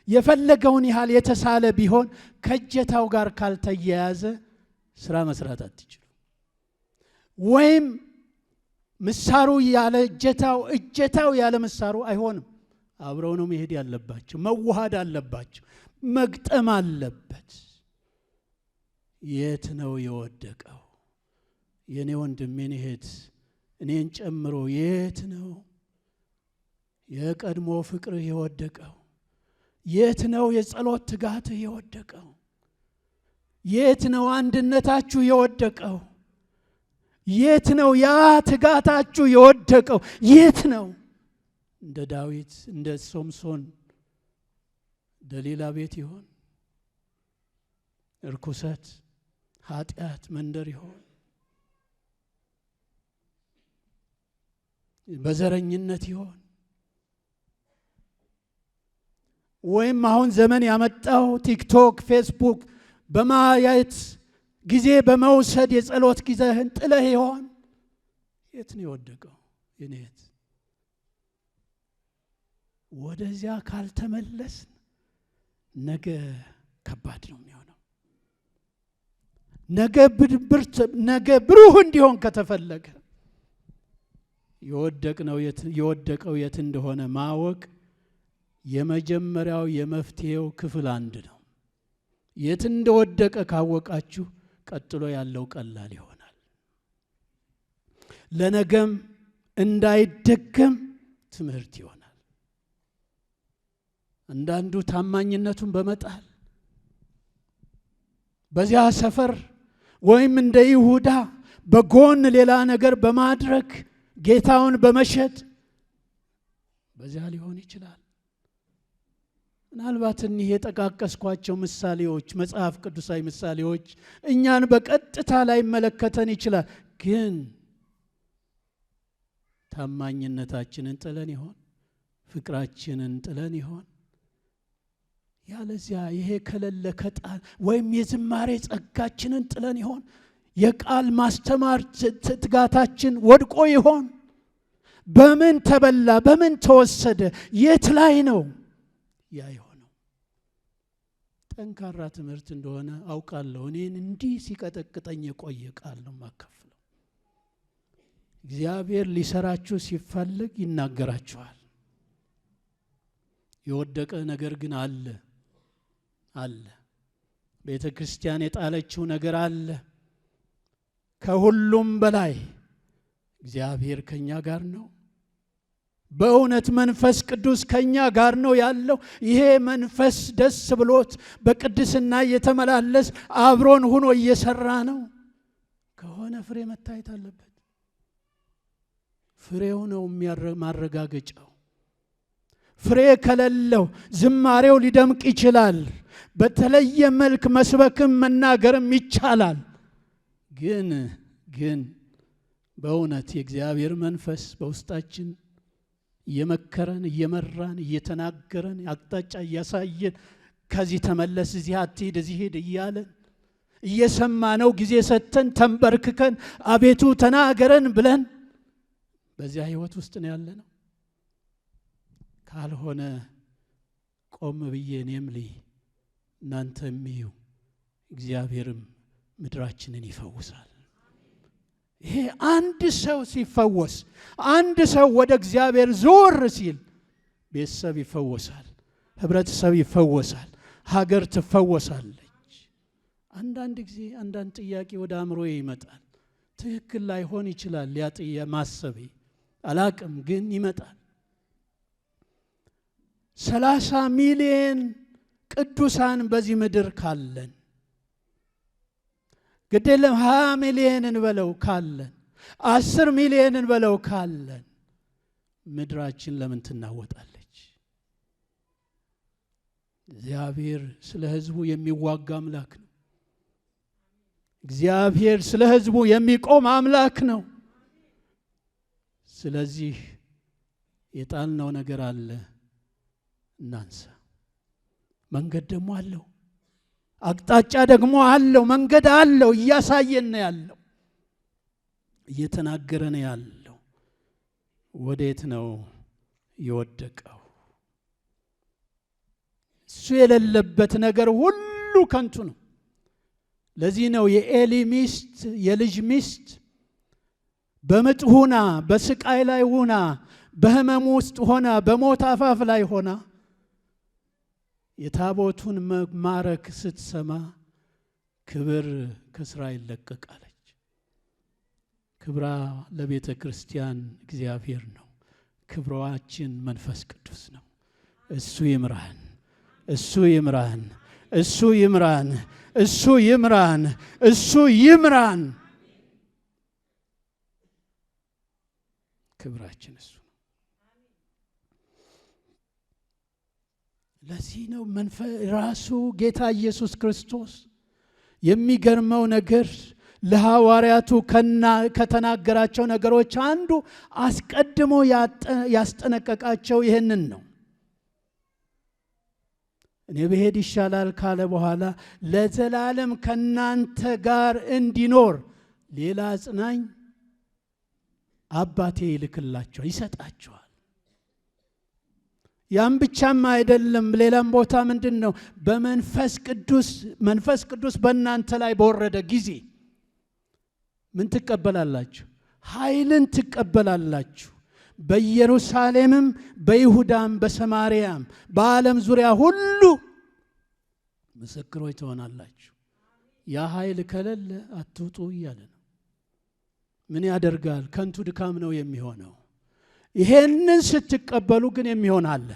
የፈለገውን ያህል የተሳለ ቢሆን ከእጀታው ጋር ካልተያያዘ ስራ መስራት አትችሉ። ወይም ምሳሩ ያለ እጀታው ያለ ምሳሩ አይሆንም። አብረው ነው መሄድ ያለባቸው። መዋሃድ አለባቸው። መግጠም አለበት። የት ነው የወደቀው? የኔ ወንድም የኔ እህት እኔን ጨምሮ የት ነው የቀድሞ ፍቅርህ የወደቀው? የት ነው የጸሎት ትጋትህ የወደቀው? የት ነው አንድነታችሁ የወደቀው? የት ነው ያ ትጋታችሁ የወደቀው? የት ነው? እንደ ዳዊት እንደ ሶምሶን ደሊላ ቤት ይሆን? እርኩሰት፣ ኃጢአት መንደር ይሆን? በዘረኝነት ይሆን? ወይም አሁን ዘመን ያመጣው ቲክቶክ፣ ፌስቡክ በማየት ጊዜ በመውሰድ የጸሎት ጊዜህን ጥለህ ይሆን? የት ነው የወደቀው? የኔት ወደዚያ ካልተመለስን ነገ ከባድ ነው የሚሆነው። ነገ ብሩህ እንዲሆን ከተፈለገ የወደቀው የት እንደሆነ ማወቅ የመጀመሪያው የመፍትሄው ክፍል አንድ ነው። የት እንደወደቀ ካወቃችሁ ቀጥሎ ያለው ቀላል ይሆናል። ለነገም እንዳይደገም ትምህርት ይሆናል። አንዳንዱ ታማኝነቱን በመጣል በዚያ ሰፈር ወይም እንደ ይሁዳ በጎን ሌላ ነገር በማድረግ ጌታውን በመሸጥ በዚያ ሊሆን ይችላል። ምናልባት እኒህ የጠቃቀስኳቸው ምሳሌዎች መጽሐፍ ቅዱሳዊ ምሳሌዎች እኛን በቀጥታ ላይ መለከተን ይችላል። ግን ታማኝነታችንን ጥለን ይሆን? ፍቅራችንን ጥለን ይሆን? ያለዚያ ይሄ ከለለ ከጣል ወይም የዝማሬ ጸጋችንን ጥለን ይሆን? የቃል ማስተማር ትጋታችን ወድቆ ይሆን? በምን ተበላ? በምን ተወሰደ? የት ላይ ነው ያ የሆነው? ጠንካራ ትምህርት እንደሆነ አውቃለሁ። እኔን እንዲህ ሲቀጠቅጠኝ የቆየ ቃል ነው ማከፍለው። እግዚአብሔር ሊሰራችሁ ሲፈልግ ይናገራችኋል። የወደቀ ነገር ግን አለ። ቤተ ክርስቲያን የጣለችው ነገር አለ። ከሁሉም በላይ እግዚአብሔር ከኛ ጋር ነው። በእውነት መንፈስ ቅዱስ ከኛ ጋር ነው ያለው። ይሄ መንፈስ ደስ ብሎት በቅድስና እየተመላለስ አብሮን ሆኖ እየሰራ ነው ከሆነ ፍሬ መታየት አለበት። ፍሬው ነው ማረጋገጫው። ፍሬ ከሌለው ዝማሬው ሊደምቅ ይችላል። በተለየ መልክ መስበክም መናገርም ይቻላል። ግን በእውነት የእግዚአብሔር መንፈስ በውስጣችን እየመከረን እየመራን እየተናገረን አቅጣጫ እያሳየን ከዚህ ተመለስ፣ እዚህ አትሂድ፣ እዚህ ሂድ እያለን እየሰማነው ጊዜ ሰጥተን ተንበርክከን አቤቱ ተናገረን ብለን በዚያ ህይወት ውስጥ ነው ያለነው። ካልሆነ ቆም ብዬ እኔም ልይ እናንተም እዩ፣ እግዚአብሔርም ምድራችንን ይፈውሳል። ይሄ አንድ ሰው ሲፈወስ፣ አንድ ሰው ወደ እግዚአብሔር ዞር ሲል ቤተሰብ ይፈወሳል፣ ህብረተሰብ ይፈወሳል፣ ሀገር ትፈወሳለች። አንዳንድ ጊዜ አንዳንድ ጥያቄ ወደ አእምሮዬ ይመጣል። ትክክል ላይሆን ይችላል ያ ማሰቤ አላቅም፣ ግን ይመጣል። 30 ሚሊዮን ቅዱሳን በዚህ ምድር ካለን ግዴለም 20 ሚሊዮን እንበለው ካለን 10 ሚሊዮን እንበለው ካለን ምድራችን ለምን ትናወጣለች? እግዚአብሔር ስለ ህዝቡ የሚዋጋ አምላክ ነው። እግዚአብሔር ስለ ህዝቡ የሚቆም አምላክ ነው። ስለዚህ የጣልነው ነገር አለ፣ እናንሳ። መንገድ ደግሞ አለው፣ አቅጣጫ ደግሞ አለው፣ መንገድ አለው። እያሳየን ነው ያለው፣ እየተናገረ ነው ያለው። ወዴት ነው የወደቀው? እሱ የሌለበት ነገር ሁሉ ከንቱ ነው። ለዚህ ነው የኤሊ ሚስት የልጅ ሚስት በምጥ ሆና በስቃይ ላይ ሆና በህመም ውስጥ ሆና በሞት አፋፍ ላይ ሆና የታቦቱን መማረክ ስትሰማ ክብር ከእስራኤል ለቀቃለች። ክብራ ለቤተ ክርስቲያን እግዚአብሔር ነው። ክብሯችን መንፈስ ቅዱስ ነው። እሱ ይምራን፣ እሱ ይምራን፣ እሱ ይምራን፣ እሱ ይምራን፣ እሱ ይምራን። ክብራችን እሱ ነው። ለዚህ ነው ራሱ ጌታ ኢየሱስ ክርስቶስ የሚገርመው ነገር ለሐዋርያቱ ከተናገራቸው ነገሮች አንዱ አስቀድሞ ያስጠነቀቃቸው ይህንን ነው። እኔ ብሄድ ይሻላል ካለ በኋላ ለዘላለም ከናንተ ጋር እንዲኖር ሌላ አጽናኝ አባቴ ይልክላቸዋል፣ ይሰጣቸዋል። ያም ብቻም አይደለም። ሌላም ቦታ ምንድነው? መንፈስ ቅዱስ በእናንተ ላይ በወረደ ጊዜ ምን ትቀበላላችሁ? ኃይልን ትቀበላላችሁ። በኢየሩሳሌምም በይሁዳም በሰማርያም በዓለም ዙሪያ ሁሉ ምስክሮች ትሆናላችሁ። ያ ኃይል ከሌለ አትውጡ እያለ ነው። ምን ያደርጋል? ከንቱ ድካም ነው የሚሆነው። ይሄንን ስትቀበሉ ግን የሚሆን አለ።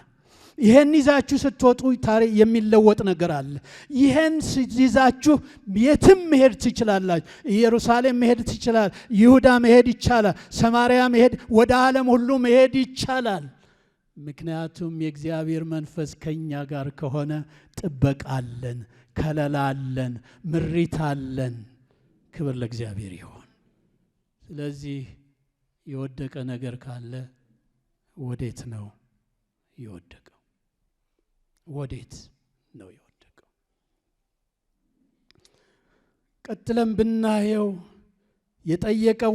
ይሄን ይዛችሁ ስትወጡ ታሪክ የሚለወጥ ነገር አለ። ይሄን ይዛችሁ የትም መሄድ ትችላላችሁ። ኢየሩሳሌም መሄድ ትችላል፣ ይሁዳ መሄድ ይቻላል፣ ሰማርያ መሄድ፣ ወደ ዓለም ሁሉ መሄድ ይቻላል። ምክንያቱም የእግዚአብሔር መንፈስ ከኛ ጋር ከሆነ ጥበቃ አለን፣ ከለላ አለን፣ ምሪት አለን። ክብር ለእግዚአብሔር ይሁን። ስለዚህ የወደቀ ነገር ካለ ወዴት ነው የወደቀው? ወዴት ነው የወደቀው? ቀጥለም ብናየው የጠየቀው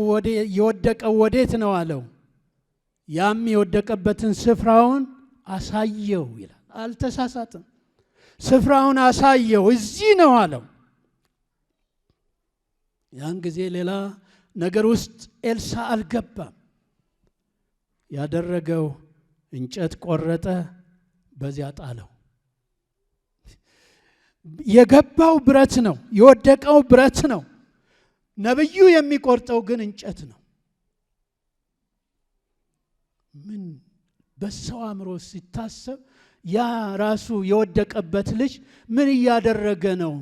የወደቀው ወዴት ነው አለው። ያም የወደቀበትን ስፍራውን አሳየው ይላል። አልተሳሳተም። ስፍራውን አሳየው፣ እዚህ ነው አለው። ያን ጊዜ ሌላ ነገር ውስጥ ኤልሳ አልገባም። ያደረገው እንጨት ቆረጠ፣ በዚያ ጣለው። የገባው ብረት ነው፣ የወደቀው ብረት ነው። ነብዩ የሚቆርጠው ግን እንጨት ነው። ምን በሰው አእምሮ ሲታሰብ ያ ራሱ የወደቀበት ልጅ ምን እያደረገ ነው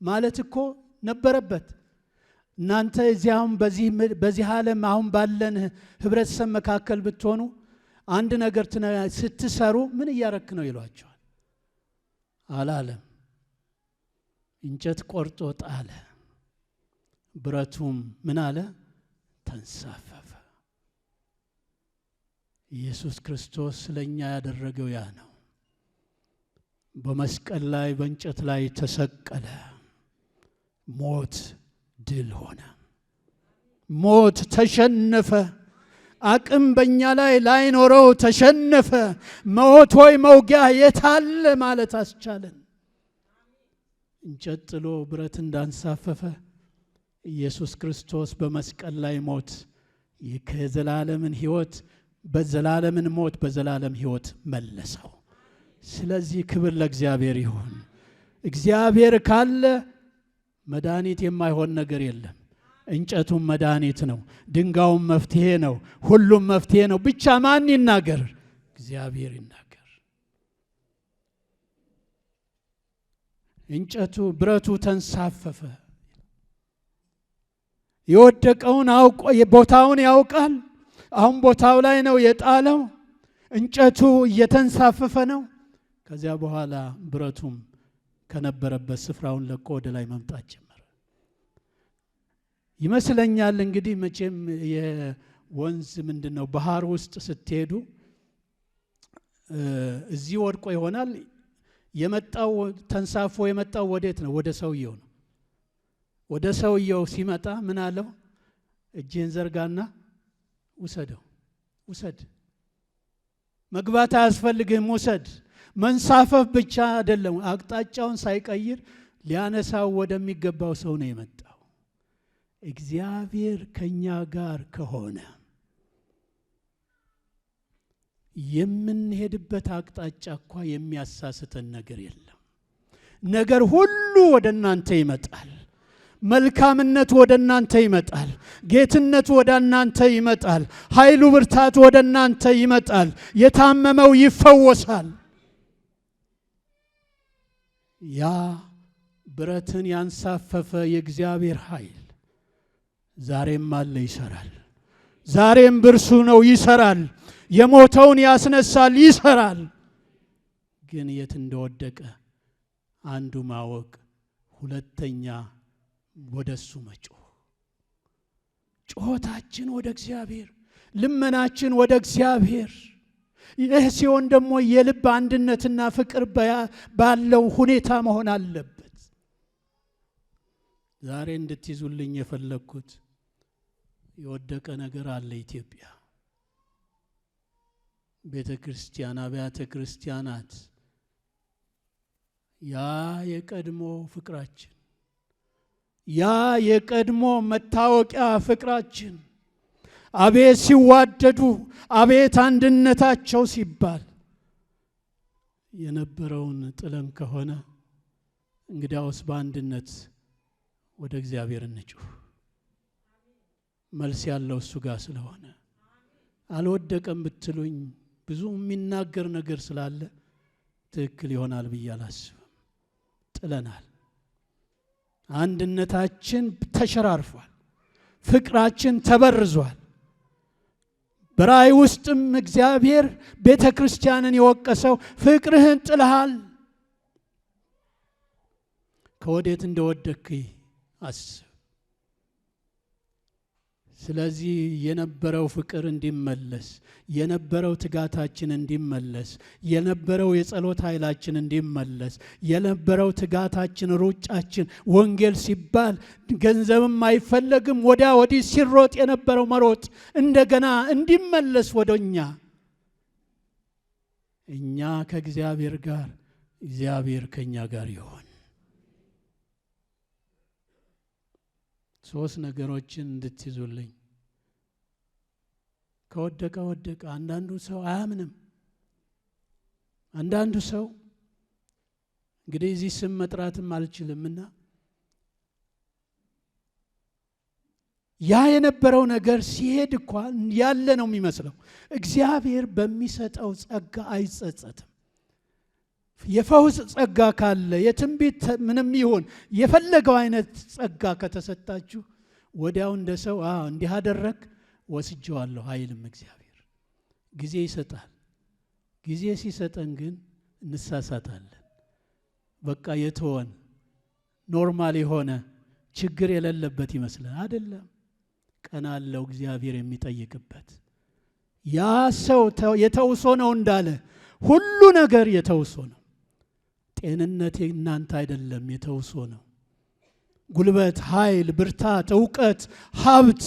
ማለት እኮ ነበረበት። እናንተ እዚያም በዚህ ዓለም አሁን ባለን ህብረተሰብ መካከል ብትሆኑ አንድ ነገር ስትሰሩ ምን እያረክ ነው ይሏቸዋል። አላለም። እንጨት ቆርጦ ጣለ። ብረቱም ምን አለ? ተንሳፈፈ። ኢየሱስ ክርስቶስ ስለኛ ያደረገው ያ ነው። በመስቀል ላይ በእንጨት ላይ ተሰቀለ። ሞት ድል ሆነ። ሞት ተሸነፈ። አቅም በእኛ ላይ ላይኖረው ተሸነፈ። ሞት ሆይ መውጊያ የታለ ማለት አስቻለን። እንጨት ጥሎ ብረት እንዳንሳፈፈ ኢየሱስ ክርስቶስ በመስቀል ላይ ሞት የዘላለምን ሕይወት በዘላለምን ሞት በዘላለም ሕይወት መለሰው። ስለዚህ ክብር ለእግዚአብሔር ይሁን። እግዚአብሔር ካለ መድኃኒት የማይሆን ነገር የለም። እንጨቱም መድኃኒት ነው፣ ድንጋዩም መፍትሄ ነው፣ ሁሉም መፍትሄ ነው። ብቻ ማን ይናገር? እግዚአብሔር ይናገር። እንጨቱ ብረቱ ተንሳፈፈ። የወደቀውን ቦታውን ያውቃል። አሁን ቦታው ላይ ነው የጣለው። እንጨቱ እየተንሳፈፈ ነው። ከዚያ በኋላ ብረቱም ከነበረበት ስፍራውን ለቆ ወደ ላይ መምጣት ጀመረ ይመስለኛል። እንግዲህ መቼም የወንዝ ምንድነው ባህር ውስጥ ስትሄዱ እዚህ ወድቆ ይሆናል። የመጣው ተንሳፎ የመጣው ወዴት ነው? ወደ ሰውየው ነው። ወደ ሰውየው ሲመጣ ምን አለው? እጅህን ዘርጋና ውሰደው። ውሰድ፣ መግባት አያስፈልግህም፣ ውሰድ። መንሳፈፍ ብቻ አይደለም፣ አቅጣጫውን ሳይቀይር ሊያነሳው ወደሚገባው ሰው ነው የመጣው። እግዚአብሔር ከኛ ጋር ከሆነ የምንሄድበት አቅጣጫ እንኳ የሚያሳስተን ነገር የለም። ነገር ሁሉ ወደ እናንተ ይመጣል። መልካምነት ወደ እናንተ ይመጣል። ጌትነት ወደ እናንተ ይመጣል። ኃይሉ ብርታት ወደ እናንተ ይመጣል። የታመመው ይፈወሳል። ያ ብረትን ያንሳፈፈ የእግዚአብሔር ኃይል ዛሬም አለ፣ ይሰራል። ዛሬም በእርሱ ነው፣ ይሰራል። የሞተውን ያስነሳል፣ ይሰራል። ግን የት እንደወደቀ አንዱ ማወቅ፣ ሁለተኛ ወደሱ መጮህ። ጩኸታችን ወደ እግዚአብሔር፣ ልመናችን ወደ እግዚአብሔር። ይህ ሲሆን ደግሞ የልብ አንድነትና ፍቅር ባለው ሁኔታ መሆን አለበት። ዛሬ እንድትይዙልኝ የፈለግኩት የወደቀ ነገር አለ። ኢትዮጵያ ቤተ ክርስቲያን፣ አብያተ ክርስቲያናት ያ የቀድሞ ፍቅራችን፣ ያ የቀድሞ መታወቂያ ፍቅራችን፣ አቤት ሲዋደዱ፣ አቤት አንድነታቸው ሲባል የነበረውን ጥለን ከሆነ እንግዲያውስ በአንድነት ወደ እግዚአብሔር እንጩህ። መልስ ያለው እሱ ጋር ስለሆነ። አልወደቀም ብትሉኝ ብዙ የሚናገር ነገር ስላለ ትክክል ይሆናል ብዬ አላስብም። ጥለናል። አንድነታችን ተሸራርፏል። ፍቅራችን ተበርዟል። በራእይ ውስጥም እግዚአብሔር ቤተ ክርስቲያንን የወቀሰው ፍቅርህን ጥለሃል። ከወዴት እንደወደክ አስብ። ስለዚህ የነበረው ፍቅር እንዲመለስ፣ የነበረው ትጋታችን እንዲመለስ፣ የነበረው የጸሎት ኃይላችን እንዲመለስ፣ የነበረው ትጋታችን፣ ሩጫችን ወንጌል ሲባል ገንዘብም አይፈለግም ወዲያ ወዲህ ሲሮጥ የነበረው መሮጥ እንደገና እንዲመለስ ወደኛ፣ እኛ ከእግዚአብሔር ጋር፣ እግዚአብሔር ከኛ ጋር ይሆን። ሶስት ነገሮችን እንድትይዙልኝ። ከወደቀ ወደቀ። አንዳንዱ ሰው አያምንም። አንዳንዱ ሰው እንግዲህ እዚህ ስም መጥራትም አልችልምና ያ የነበረው ነገር ሲሄድ እንኳን ያለ ነው የሚመስለው። እግዚአብሔር በሚሰጠው ጸጋ አይጸጸትም። የፈውስ ጸጋ ካለ፣ የትንቢት ምንም ይሁን የፈለገው አይነት ጸጋ ከተሰጣችሁ ወዲያው እንደ ሰው እንዲህ አደረግ ወስጄዋለሁ አይልም። እግዚአብሔር ጊዜ ይሰጣል። ጊዜ ሲሰጠን ግን እንሳሳታለን። በቃ የተወን ኖርማል የሆነ ችግር የሌለበት ይመስላል። አይደለም። ቀን አለው እግዚአብሔር የሚጠይቅበት። ያ ሰው የተውሶ ነው እንዳለ ሁሉ ነገር የተውሶ ነው። ጤንነት እናንተ አይደለም፣ የተውሶ ነው። ጉልበት፣ ኃይል፣ ብርታት፣ ዕውቀት፣ ሀብት፣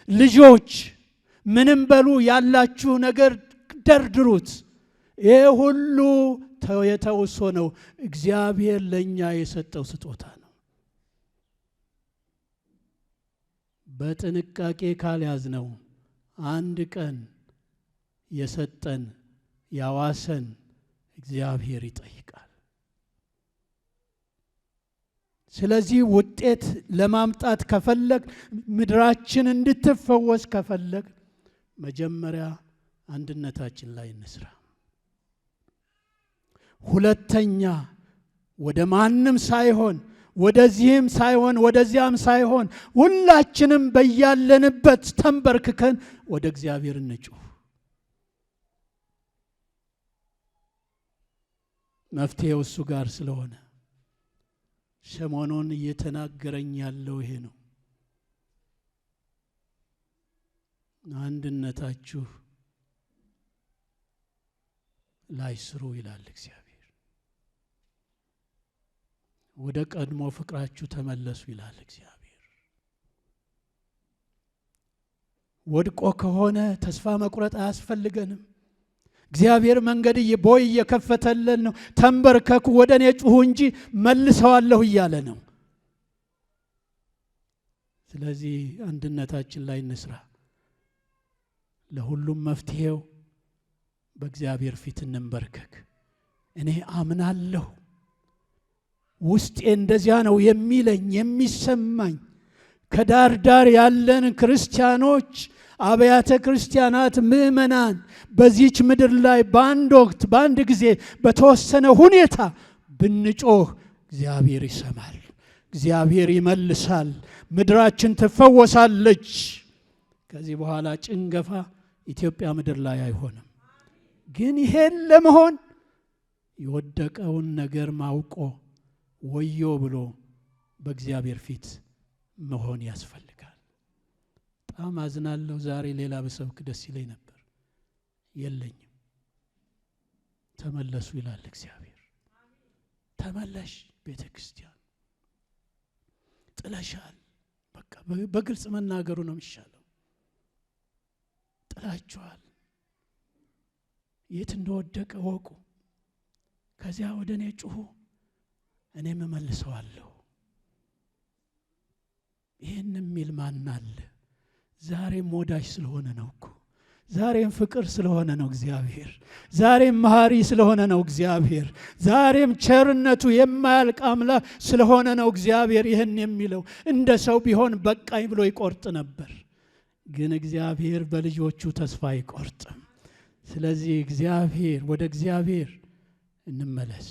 ልጆች፣ ምንም በሉ ያላችሁ ነገር ደርድሩት። ይሄ ሁሉ የተውሶ ነው። እግዚአብሔር ለኛ የሰጠው ስጦታ ነው። በጥንቃቄ ካልያዝነው አንድ ቀን የሰጠን ያዋሰን እግዚአብሔር ይጠይቃል። ስለዚህ ውጤት ለማምጣት ከፈለግ፣ ምድራችን እንድትፈወስ ከፈለግ መጀመሪያ አንድነታችን ላይ እንስራ። ሁለተኛ ወደ ማንም ሳይሆን፣ ወደዚህም ሳይሆን፣ ወደዚያም ሳይሆን ሁላችንም በያለንበት ተንበርክከን ወደ እግዚአብሔር እንጩህ። መፍትሄው እሱ ጋር ስለሆነ ሰሞኑን እየተናገረኝ ያለው ይሄ ነው። አንድነታችሁ ላይ ስሩ ይላል እግዚአብሔር። ወደ ቀድሞ ፍቅራችሁ ተመለሱ ይላል እግዚአብሔር። ወድቆ ከሆነ ተስፋ መቁረጥ አያስፈልገንም። እግዚአብሔር መንገድ ቦይ እየከፈተልን ነው። ተንበርከኩ፣ ወደ እኔ ጩሁ እንጂ መልሰዋለሁ እያለ ነው። ስለዚህ አንድነታችን ላይ እንስራ። ለሁሉም መፍትሄው በእግዚአብሔር ፊት እንንበርከክ። እኔ አምናለሁ፣ ውስጤ እንደዚያ ነው የሚለኝ የሚሰማኝ። ከዳር ዳር ያለን ክርስቲያኖች፣ አብያተ ክርስቲያናት፣ ምእመናን በዚች ምድር ላይ በአንድ ወቅት በአንድ ጊዜ በተወሰነ ሁኔታ ብንጮህ እግዚአብሔር ይሰማል፣ እግዚአብሔር ይመልሳል፣ ምድራችን ትፈወሳለች። ከዚህ በኋላ ጭንገፋ ኢትዮጵያ ምድር ላይ አይሆንም። ግን ይሄን ለመሆን የወደቀውን ነገር ማውቆ ወዮ ብሎ በእግዚአብሔር ፊት መሆን ያስፈልጋል። በጣም አዝናለሁ። ዛሬ ሌላ በሰብክ ደስ ይለኝ ነበር፣ የለኝም። ተመለሱ ይላል እግዚአብሔር። ተመለሽ ቤተ ክርስቲያን፣ ጥለሻል። በቃ በግልጽ መናገሩ ነው የሚሻለው። ጥላችኋል። የት እንደወደቀ ወቁ። ከዚያ ወደ እኔ ጩሁ፣ እኔም እመልሰዋለሁ። ይህን የሚል ማን አለ? ዛሬም ወዳጅ ስለሆነ ነው እኮ። ዛሬም ፍቅር ስለሆነ ነው እግዚአብሔር። ዛሬም መሐሪ ስለሆነ ነው እግዚአብሔር። ዛሬም ቸርነቱ የማያልቅ አምላክ ስለሆነ ነው እግዚአብሔር ይህን የሚለው። እንደ ሰው ቢሆን በቃኝ ብሎ ይቆርጥ ነበር። ግን እግዚአብሔር በልጆቹ ተስፋ አይቆርጥም። ስለዚህ ወደ እግዚአብሔር እንመለስ።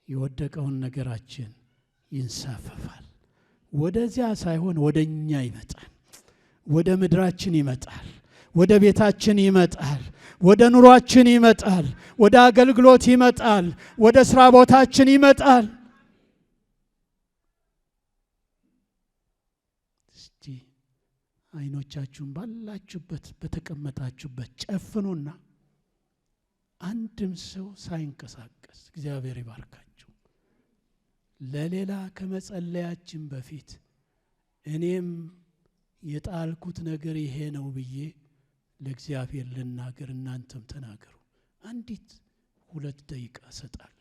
የወደቀውን ነገራችን ይንሳፈፋል። ወደዚያ ሳይሆን ወደኛ ይመጣል። ወደ ምድራችን ይመጣል። ወደ ቤታችን ይመጣል። ወደ ኑሯችን ይመጣል። ወደ አገልግሎት ይመጣል። ወደ ስራ ቦታችን ይመጣል። እስቲ አይኖቻችሁን ባላችሁበት በተቀመጣችሁበት ጨፍኑና አንድም ሰው ሳይንቀሳቀስ እግዚአብሔር ይባርካችሁ። ለሌላ ከመጸለያችን በፊት እኔም የጣልኩት ነገር ይሄ ነው ብዬ ለእግዚአብሔር ልናገር፣ እናንተም ተናገሩ። አንዲት 2 ደቂቃ እሰጣለሁ።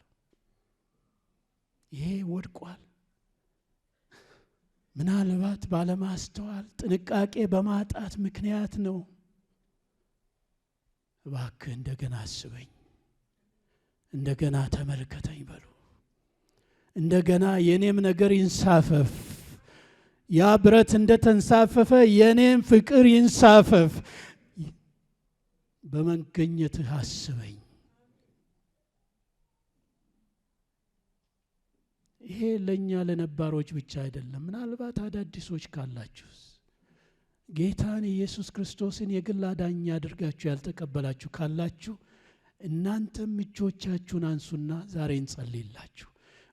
ይሄ ወድቋል። ምናልባት ባለማስተዋል ጥንቃቄ በማጣት ምክንያት ነው። እባክህ እንደገና አስበኝ፣ እንደገና ተመልከተኝ በሉ። እንደገና የኔም ነገር ይንሳፈፍ። ያ ብረት እንደተንሳፈፈ የኔም ፍቅር ይንሳፈፍ። በመገኘትህ አስበኝ። ይሄ ለኛ ለነባሮች ብቻ አይደለም። ምናልባት አዳዲሶች ካላችሁስ ጌታን ኢየሱስ ክርስቶስን የግል አዳኝ አድርጋችሁ ያልተቀበላችሁ ካላችሁ እናንተም እጆቻችሁን አንሱና ዛሬ እንጸልይላችሁ።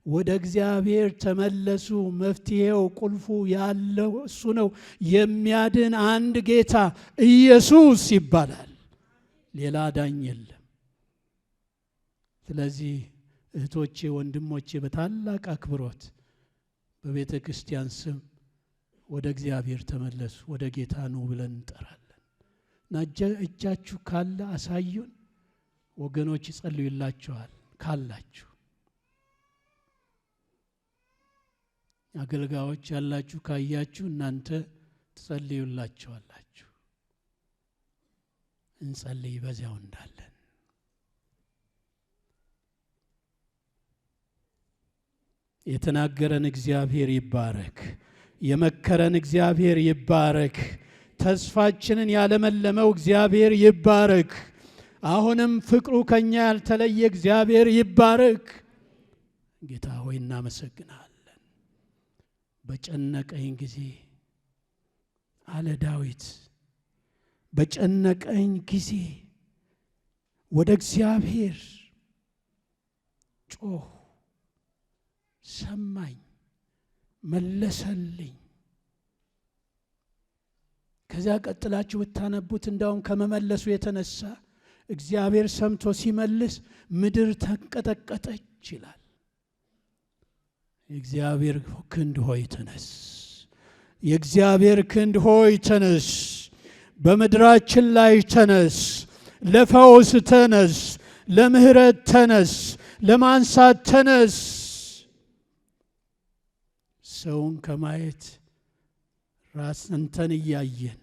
ወደ እግዚአብሔር ተመለሱ። መፍትሄው ቁልፉ ያለው እሱ ነው። የሚያድን አንድ ጌታ ኢየሱስ ይባላል። ሌላ አዳኝ የለም። ስለዚህ እህቶቼ፣ ወንድሞቼ በታላቅ አክብሮት በቤተ ክርስቲያን ስም ወደ እግዚአብሔር ተመለሱ፣ ወደ ጌታ ነው ብለን እንጠራለን። እና እጃችሁ ካለ አሳዩን። ወገኖች ይጸልዩላችኋል ካላችሁ። አገልጋዮች ያላችሁ ካያችሁ እናንተ ትጸልዩላችኋላችሁ። እንጸልይ በዚያው እንዳለን። የተናገረን እግዚአብሔር ይባረክ። የመከረን እግዚአብሔር ይባረክ። ተስፋችንን ያለመለመው እግዚአብሔር ይባረክ። አሁንም ፍቅሩ ከኛ ያልተለየ እግዚአብሔር ይባረክ። ጌታ ሆይ እናመሰግናለን። በጨነቀኝ ጊዜ አለ ዳዊት፣ በጨነቀኝ ጊዜ ወደ እግዚአብሔር ጮህ፣ ሰማኝ፣ መለሰልኝ። ከዚያ ቀጥላችሁ ብታነቡት እንዳውም ከመመለሱ የተነሳ እግዚአብሔር ሰምቶ ሲመልስ ምድር ተንቀጠቀጠች ይላል። የእግዚአብሔር ክንድ ሆይ ተነስ፣ የእግዚአብሔር ክንድ ሆይ ተነስ፣ በምድራችን ላይ ተነስ፣ ለፈውስ ተነስ፣ ለምህረት ተነስ፣ ለማንሳት ተነስ። ሰውን ከማየት ራስ አንተን እያየን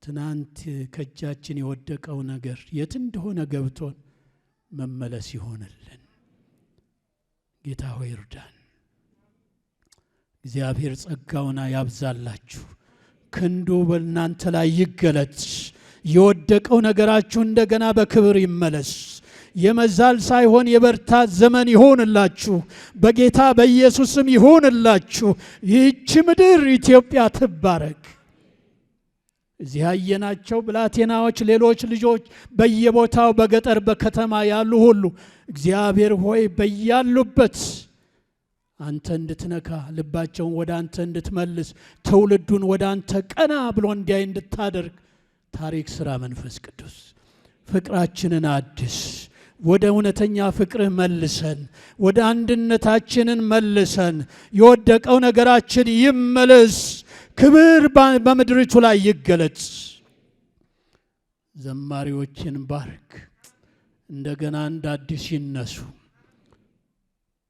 ትናንት ከእጃችን የወደቀው ነገር የት እንደሆነ ገብቶን መመለስ ይሆንልን። ጌታ ሆይ እርዳን። እግዚአብሔር ጸጋውን ያብዛላችሁ። ክንዱ በእናንተ ላይ ይገለጥ። የወደቀው ነገራችሁ እንደገና በክብር ይመለስ። የመዛል ሳይሆን የበርታት ዘመን ይሆንላችሁ። በጌታ በኢየሱስም ይሆንላችሁ። ይህች ምድር ኢትዮጵያ ትባረክ። እዚህ ያየናቸው ብላቴናዎች፣ ሌሎች ልጆች በየቦታው በገጠር በከተማ ያሉ ሁሉ እግዚአብሔር ሆይ በያሉበት አንተ እንድትነካ ልባቸውን ወደ አንተ እንድትመልስ ትውልዱን ወደ አንተ ቀና ብሎ እንዲያይ እንድታደርግ ታሪክ ስራ። መንፈስ ቅዱስ ፍቅራችንን አድስ፣ ወደ እውነተኛ ፍቅርህ መልሰን፣ ወደ አንድነታችንን መልሰን፣ የወደቀው ነገራችን ይመለስ፣ ክብር በምድሪቱ ላይ ይገለጽ። ዘማሪዎችን ባርክ፣ እንደገና እንደ አዲስ ይነሱ።